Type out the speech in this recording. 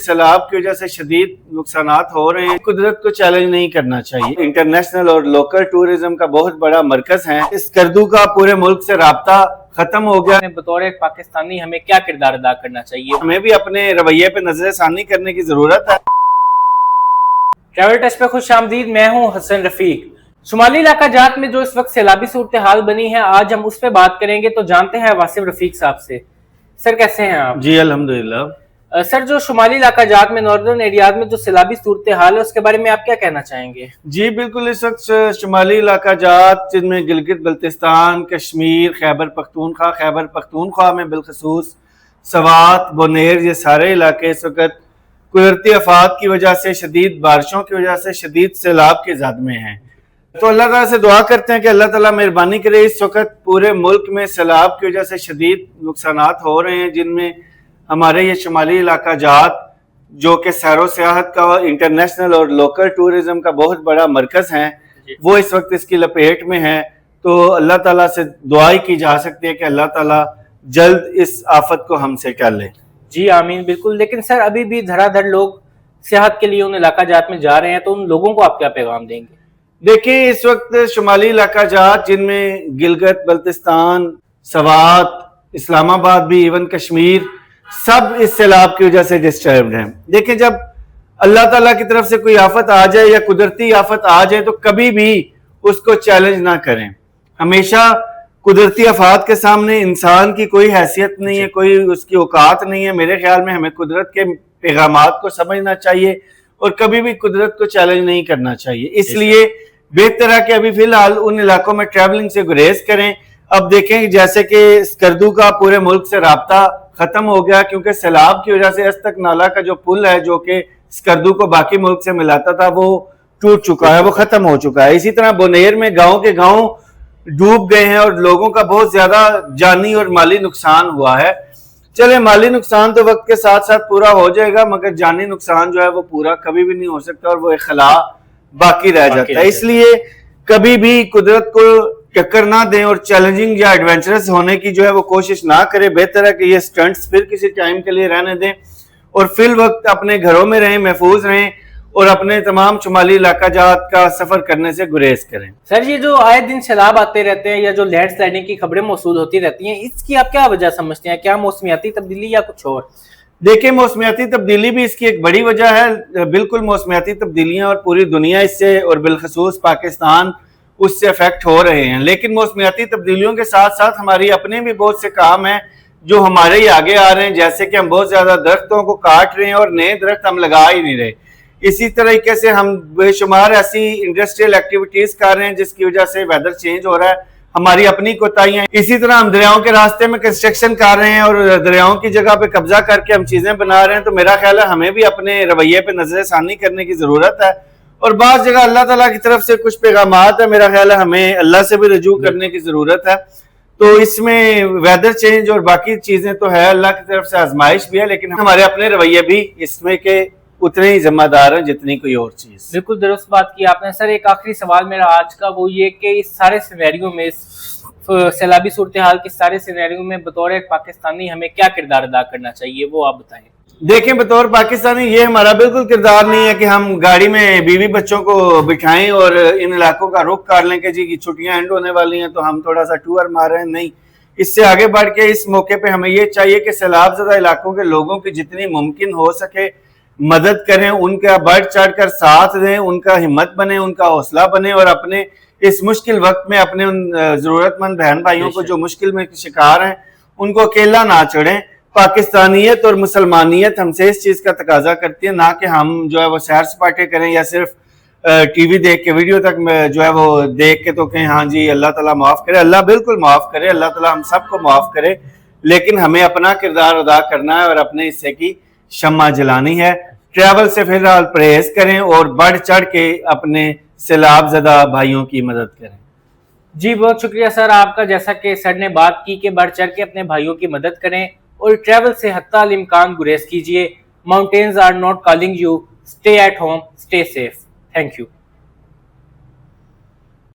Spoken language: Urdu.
سیلاب کی وجہ سے شدید نقصانات ہو رہے ہیں، قدرت کو چیلنج نہیں کرنا چاہیے۔ انٹرنیشنل اور لوکل ٹورزم کا بہت بڑا مرکز ہے، اس اسکردو کا پورے ملک سے رابطہ ختم ہو گیا۔ بطور ایک پاکستانی ہمیں کیا کردار ادا کرنا چاہیے؟ ہمیں بھی اپنے رویے پہ نظر ثانی کرنے کی ضرورت ہے۔ ٹریول ٹچ پہ خوش آمدید، میں ہوں حسن رفیق۔ شمالی علاقہ جات میں جو اس وقت سیلابی صورتحال بنی ہے، آج ہم اس پہ بات کریں گے، تو جانتے ہیں واصف رفیق صاحب سے۔ سر کیسے ہیں آپ؟ جی الحمدللہ۔ سر جو شمالی علاقہ جات میں ناردرن ایریاز میں جو سیلابی صورتحال ہے، اس کے بارے میں آپ کیا کہنا چاہیں گے؟ جی بالکل، اس وقت شمالی علاقہ جات جن میں گلگت بلتستان، کشمیر، خیبر پختونخوا میں بالخصوص سوات، بونیر، یہ سارے علاقے اس وقت قدرتی آفات کی وجہ سے، شدید بارشوں کی وجہ سے شدید سیلاب کے زد میں ہیں۔ تو اللہ تعالیٰ سے دعا کرتے ہیں کہ اللہ تعالیٰ مہربانی کرے۔ اس وقت پورے ملک میں سیلاب کی وجہ سے شدید نقصانات ہو رہے ہیں، جن میں ہمارے یہ شمالی علاقہ جات جو کہ سیر و سیاحت کا انٹرنیشنل اور لوکل ٹورزم کا بہت بڑا مرکز ہے، وہ اس وقت اس کی لپیٹ میں ہے۔ تو اللہ تعالیٰ سے دعا ہی کی جا سکتی ہے کہ اللہ تعالیٰ جلد اس آفت کو ہم سے ٹال لے۔ جی آمین، بالکل۔ لیکن سر ابھی بھی دھڑا دھڑ لوگ سیاحت کے لیے ان علاقہ جات میں جا رہے ہیں، تو ان لوگوں کو آپ کیا پیغام دیں گے؟ دیکھیں، اس وقت شمالی علاقہ جات جن میں گلگت بلتستان، سوات، اسلام آباد بھی، ایون کشمیر، سب اس سیلاب کی وجہ سے ڈسٹربڈ ہیں۔ دیکھیں، جب اللہ تعالیٰ کی طرف سے کوئی آفت آ جائے یا قدرتی آفت آ جائے تو کبھی بھی اس کو چیلنج نہ کریں۔ ہمیشہ قدرتی آفات کے سامنے انسان کی کوئی حیثیت نہیں ہے، کوئی اس کی اوقات نہیں ہے۔ میرے خیال میں ہمیں قدرت کے پیغامات کو سمجھنا چاہیے اور کبھی بھی قدرت کو چیلنج نہیں کرنا چاہیے۔ اس لیے بہتر ہے کہ ابھی فی الحال ان علاقوں میں ٹریولنگ سے گریز کریں۔ اب دیکھیں جیسے کہ اسکردو کا پورے ملک سے رابطہ ختم ہو گیا، کیونکہ سیلاب کی وجہ سے استک نالہ کا جو پل ہے جو کہ اسکردو کو باقی ملک سے ملاتا تھا، وہ ٹوٹ چکا ہے، وہ ختم ہو چکا ہے۔ اسی طرح بونیر میں گاؤں کے گاؤں ڈوب گئے ہیں اور لوگوں کا بہت زیادہ جانی اور مالی نقصان ہوا ہے۔ چلے، مالی نقصان تو وقت کے ساتھ ساتھ پورا ہو جائے گا، مگر جانی نقصان جو ہے وہ پورا کبھی بھی نہیں ہو سکتا اور وہ ایک خلا باقی رہ جاتا ہے۔ اس لیے کبھی بھی قدرت کو ٹکر نہ دیں اور چیلنجنگ یا ایڈونچرس ہونے کی جو ہے وہ کوشش نہ کریں۔ بہتر ہے کہ یہ سٹنٹس پھر کسی ٹائم کے لیے رہنے دیں اور فی الوقت اپنے گھروں میں رہیں، محفوظ رہیں اور اپنے تمام شمالی علاقہ جات کا سفر کرنے سے گریز کریں۔ سر یہ جو آئے دن سیلاب آتے رہتے ہیں یا جو لینڈ سلائڈنگ کی خبریں موصول ہوتی رہتی ہیں، اس کی آپ کیا وجہ سمجھتے ہیں؟ کیا موسمیاتی تبدیلی یا کچھ اور؟ دیکھیں، موسمیاتی تبدیلی بھی اس کی ایک بڑی وجہ ہے۔ بالکل موسمیاتی تبدیلیاں اور پوری دنیا اس سے اور بالخصوص پاکستان اس سے افیکٹ ہو رہے ہیں، لیکن موسمیاتی تبدیلیوں کے ساتھ ساتھ ہماری اپنے بھی بہت سے کام ہیں جو ہمارے ہی آگے آ رہے ہیں، جیسے کہ ہم بہت زیادہ درختوں کو کاٹ رہے ہیں اور نئے درخت ہم لگا ہی نہیں رہے۔ اسی طریقے سے ہم بے شمار ایسی انڈسٹریل ایکٹیویٹیز کر رہے ہیں جس کی وجہ سے ویدر چینج ہو رہا ہے، ہماری اپنی کوتاہیاں۔ اسی طرح ہم دریاؤں کے راستے میں کنسٹرکشن کر رہے ہیں اور دریاؤں کی جگہ پہ قبضہ کر کے ہم چیزیں بنا رہے ہیں۔ تو میرا خیال ہے ہمیں بھی اپنے رویے پہ نظر ثانی کرنے کی ضرورت ہے، اور بعض جگہ اللہ تعالیٰ کی طرف سے کچھ پیغامات ہیں، میرا خیال ہے ہمیں اللہ سے بھی رجوع کرنے کی ضرورت ہے۔ تو اس میں ویدر چینج اور باقی چیزیں تو ہے، اللہ کی طرف سے آزمائش بھی ہے، لیکن ہمارے اپنے رویے بھی اس میں کے اتنے ہی ذمہ دار ہیں جتنی کوئی اور چیز۔ بالکل درست بات کی آپ نے۔ سر ایک آخری سوال میرا آج کا وہ یہ کہ اس سارے سینیریو میں، سیلابی صورتحال کے سارے سینیریو میں بطور ایک پاکستانی ہمیں کیا کردار ادا کرنا چاہیے، وہ آپ بتائیں۔ دیکھیں، بطور پاکستانی یہ ہمارا بالکل کردار نہیں ہے کہ ہم گاڑی میں بیوی بچوں کو بٹھائیں اور ان علاقوں کا رخ کر لیں کہ جی چھٹیاں اینڈ ہونے والی ہیں تو ہم تھوڑا سا ٹور مار رہے ہیں۔ نہیں، اس سے آگے بڑھ کے اس موقع پہ ہمیں یہ چاہیے کہ سیلاب زدہ علاقوں کے لوگوں کی جتنی ممکن ہو سکے مدد کریں، ان کا بڑھ چڑھ کر ساتھ دیں، ان کا ہمت بنے، ان کا حوصلہ بنے، اور اپنے اس مشکل وقت میں اپنے ان ضرورت مند بہن بھائیوں کو جو مشکل میں شکار ہیں ان کو اکیلا نہ چھوڑیں۔ پاکستانیت اور مسلمانیت ہم سے اس چیز کا تقاضا کرتی ہے، نہ کہ ہم جو ہے وہ سیر سپاٹے کریں یا صرف ٹی وی دیکھ کے، ویڈیو تک جو ہے وہ دیکھ کے تو کہیں ہاں جی اللہ تعالیٰ معاف کرے۔ اللہ بالکل معاف کرے، اللہ تعالیٰ ہم سب کو معاف کرے، لیکن ہمیں اپنا کردار ادا کرنا ہے اور اپنے حصے کی شمع جلانی ہے۔ ٹریول سے فی الحال پرہیز کریں اور بڑھ چڑھ کے اپنے سیلاب زدہ بھائیوں کی مدد کریں۔ جی بہت شکریہ سر آپ کا، جیسا کہ سر نے بات کی کہ بڑھ چڑھ کے اپنے بھائیوں کی مدد کریں اور ٹریول سے حتی الامکان گریز کیجیے۔ Mountains are not calling you, stay at home, stay safe. Thank you.